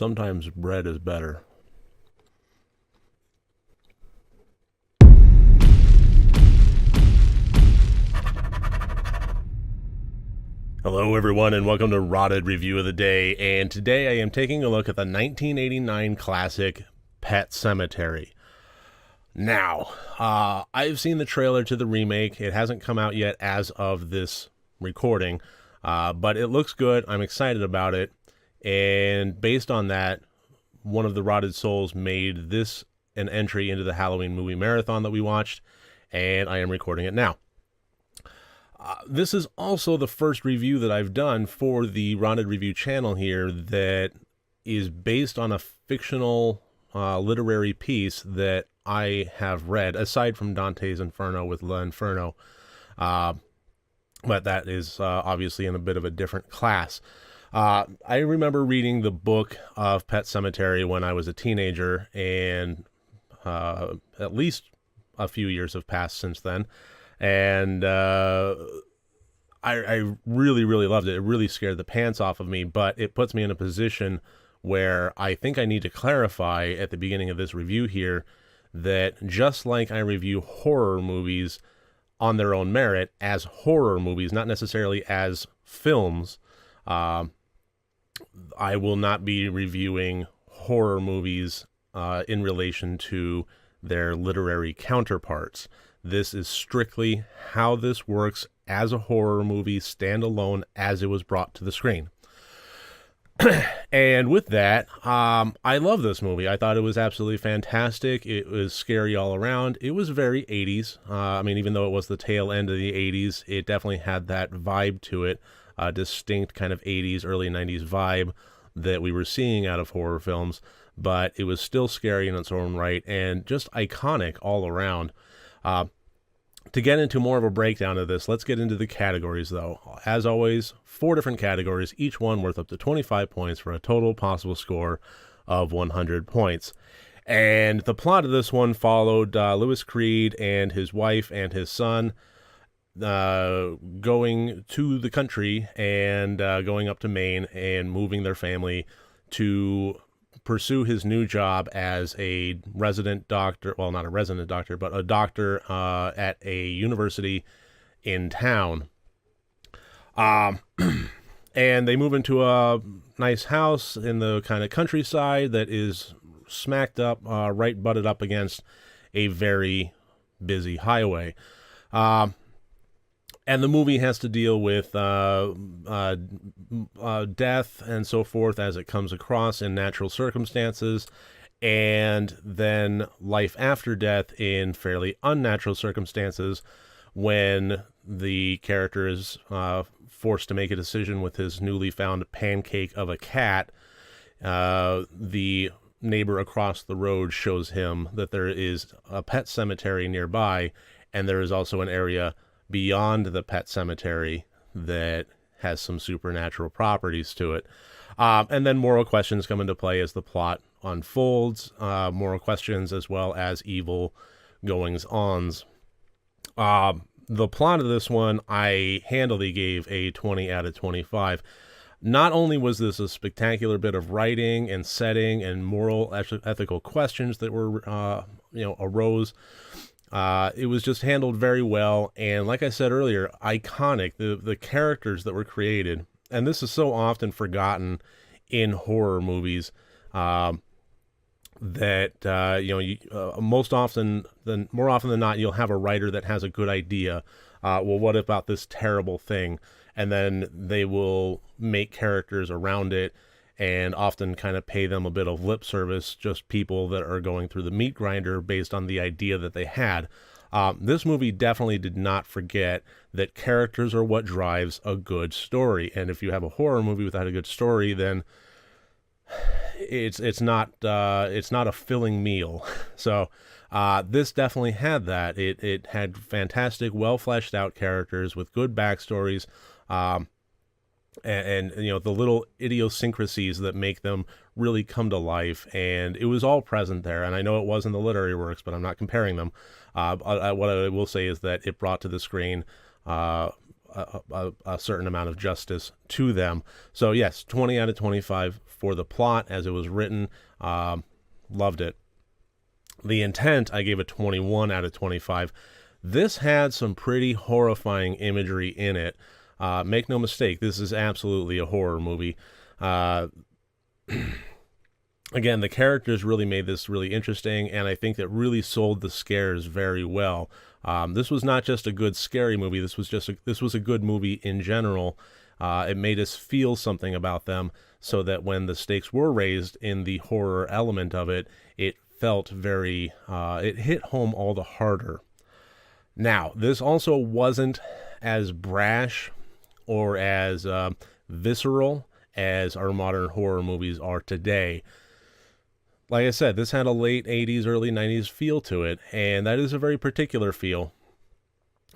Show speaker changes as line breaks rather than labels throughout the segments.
Sometimes bread is better. Hello everyone and welcome to RotD Review of the Day, and today I am taking a look at the 1989 classic Pet Sematary. Now, I've seen the trailer to the remake. It hasn't come out yet as of this recording, but it looks good. I'm excited about it, and based on that, one of the Rotted Souls made this an entry into the Halloween movie marathon that we watched, and I am recording it now. This is also the first review that I've done for the RotD Review channel here that is based on a fictional literary piece that I have read, aside from Dante's Inferno with L'Inferno, but that is obviously in a bit of a different class. I remember reading the book of Pet Sematary when I was a teenager, and at least a few years have passed since then. And I really, really loved it. It really scared the pants off of me, but it puts me in a position where I think I need to clarify at the beginning of this review here that just like I review horror movies on their own merit as horror movies, not necessarily as films, I will not be reviewing horror movies in relation to their literary counterparts. This is strictly how this works as a horror movie, standalone, as it was brought to the screen. And with that, I love this movie. I thought it was absolutely fantastic. It was scary all around. It was very 80s. I mean, even though it was the tail end of the 80s, it definitely had that vibe to it, a distinct kind of 80s, early 90s vibe that we were seeing out of horror films. But it was still scary in its own right and just iconic all around. To get into more of a breakdown of this, let's get into the categories, though. As always, 4 different categories, each one worth up to 25 points for a total possible score of 100 points. And the plot of this one followed Louis Creed and his wife and his son going to the country and going up to Maine and moving their family to pursue his new job as a resident doctor, well, not a resident doctor, but a doctor at a university in town. And they move into a nice house in the kind of countryside that is smacked up, right butted up against a very busy highway. And the movie has to deal with death and so forth as it comes across in natural circumstances, and then life after death in fairly unnatural circumstances when the character is forced to make a decision with his newly found pancake of a cat. The neighbor across the road shows him that there is a pet cemetery nearby, and there is also an area beyond the pet cemetery that has some supernatural properties to it. And then moral questions come into play as the plot unfolds, moral questions as well as evil goings-ons. The plot of this one, I handily gave a 20 out of 25. Not only was this a spectacular bit of writing and setting and moral, ethical questions that were, arose, it was just handled very well, and like I said earlier, iconic. The characters that were created, and this is so often forgotten in horror movies, that more often than not, you'll have a writer that has a good idea. Well, what about this terrible thing? And then they will make characters around it, and often kind of pay them a bit of lip service, just people that are going through the meat grinder based on the idea that they had. This movie definitely did not forget that characters are what drives a good story. And if you have a horror movie without a good story, then it's not a filling meal. So this definitely had that. It had fantastic, well fleshed out characters with good backstories. And the little idiosyncrasies that make them really come to life, and it was all present there. And I know it was in the literary works, but I'm not comparing them. What I will say is that it brought to the screen a certain amount of justice to them. So yes, 20 out of 25 for the plot as it was written. Loved it. The Intent, I gave a 21 out of 25. This had some pretty horrifying imagery in it. Make no mistake, this is absolutely a horror movie. Again, the characters really made this really interesting, and I think that really sold the scares very well. This was not just a good scary movie. This was a good movie in general. It made us feel something about them, so that when the stakes were raised in the horror element of it, it felt very. It hit home all the harder. Now, this also wasn't as brash or as visceral as our modern horror movies are today. Like I said, this had a late 80s, early 90s feel to it, and that is a very particular feel.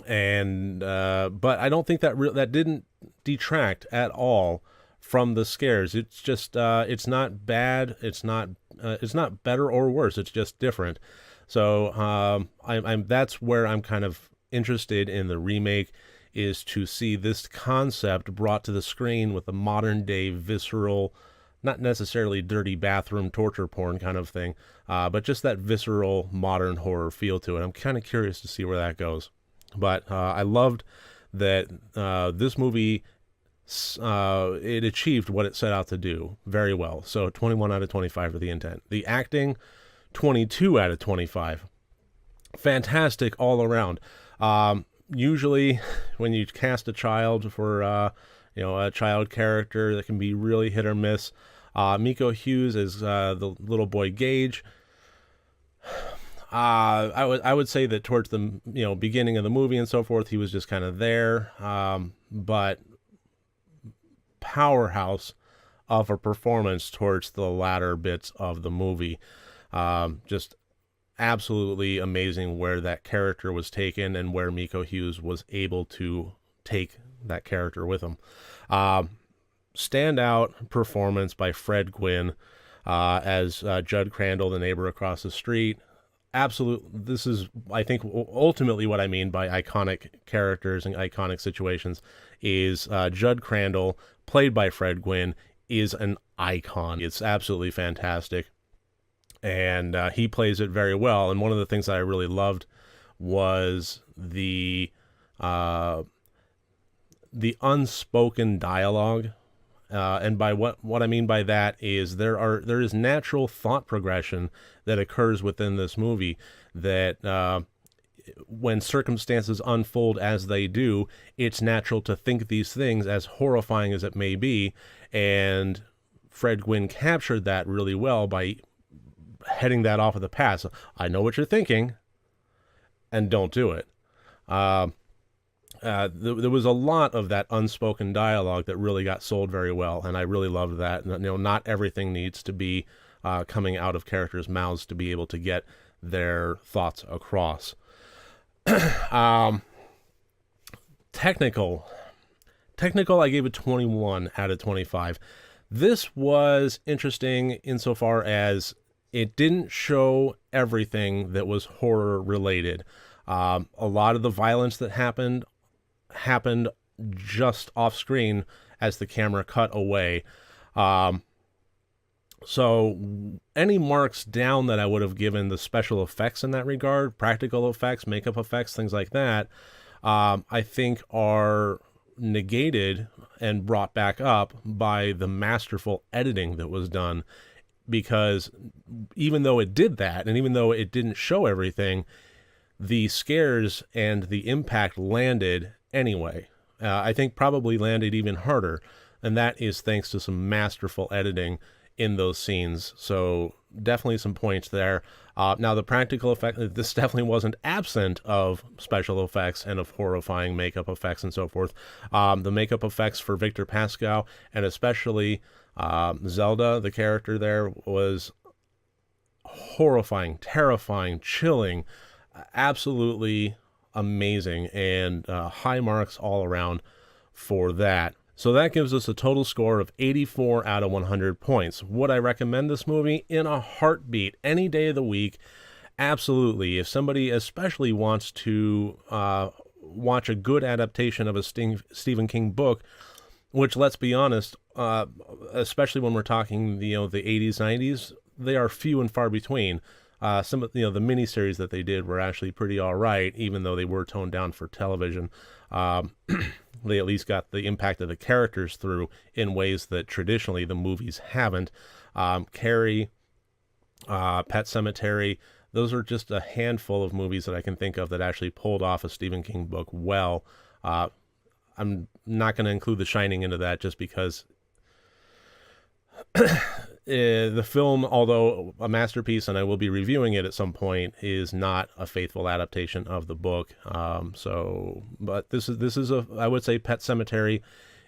And but I don't think that didn't detract at all from the scares. It's just it's not bad. It's not better or worse. It's just different. So I'm that's where I'm kind of interested in the remake, is to see this concept brought to the screen with a modern day visceral, not necessarily dirty bathroom torture porn kind of thing, but just that visceral modern horror feel to it. I'm kind of curious to see where that goes. But I loved that this movie, it achieved what it set out to do very well. So 21 out of 25 for The Intent. The acting, 22 out of 25. Fantastic all around. Usually when you cast a child for a child character, that can be really hit or miss. Miko Hughes is the little boy Gage. I would say that towards the beginning of the movie and so forth, he was just kind of there, but powerhouse of a performance towards the latter bits of the movie. Just absolutely amazing where that character was taken and where Miko Hughes was able to take that character with him. Standout performance by Fred Gwynne as Judd Crandall, the neighbor across the street. This is, I think, ultimately what I mean by iconic characters and iconic situations is Judd Crandall, played by Fred Gwynne, is an icon. It's absolutely fantastic. And he plays it very well. And one of the things that I really loved was the unspoken dialogue. And by what I mean by that is there is natural thought progression that occurs within this movie that when circumstances unfold as they do, it's natural to think these things, as horrifying as it may be. And Fred Gwynne captured that really well by heading that off of the pass. I know what you're thinking, and don't do it. There was a lot of that unspoken dialogue that really got sold very well, and I really loved that. Not everything needs to be coming out of characters' mouths to be able to get their thoughts across. Technical, I gave it 21 out of 25. This was interesting insofar as it didn't show everything that was horror related. A lot of the violence that happened just off screen as the camera cut away. So any marks down that I would have given the special effects in that regard, practical effects, makeup effects, things like that, I think are negated and brought back up by the masterful editing that was done. Because even though it did that, and even though it didn't show everything, the scares and the impact landed anyway. I think probably landed even harder, and that is thanks to some masterful editing in those scenes. So definitely some points there. Now the practical effect, this definitely wasn't absent of special effects and of horrifying makeup effects and so forth. The makeup effects for Victor Pascow, and especially Zelda, the character there, was horrifying, terrifying, chilling, absolutely amazing, and high marks all around for that. So that gives us a total score of 84 out of 100 points. Would I recommend this movie? In a heartbeat, any day of the week, absolutely. If somebody especially wants to watch a good adaptation of a Stephen King book which, let's be honest, especially when we're talking, the 80s, 90s, they are few and far between. Some of the miniseries that they did were actually pretty all right, even though they were toned down for television. They at least got the impact of the characters through in ways that traditionally the movies haven't. Carrie, Pet Sematary, those are just a handful of movies that I can think of that actually pulled off a Stephen King book well. I'm not going to include The Shining into that just because the film, although a masterpiece, and I will be reviewing it at some point, is not a faithful adaptation of the book. But this is I would say Pet Sematary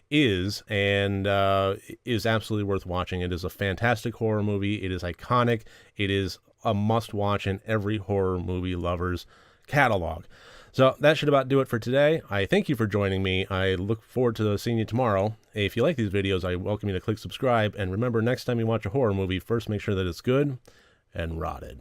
is absolutely worth watching. It is a fantastic horror movie. It is iconic. It is a must-watch in every horror movie lover's catalog. So that should about do it for today. I thank you for joining me. I look forward to seeing you tomorrow. If you like these videos, I welcome you to click subscribe. And remember, next time you watch a horror movie, first make sure that it's good and rotted.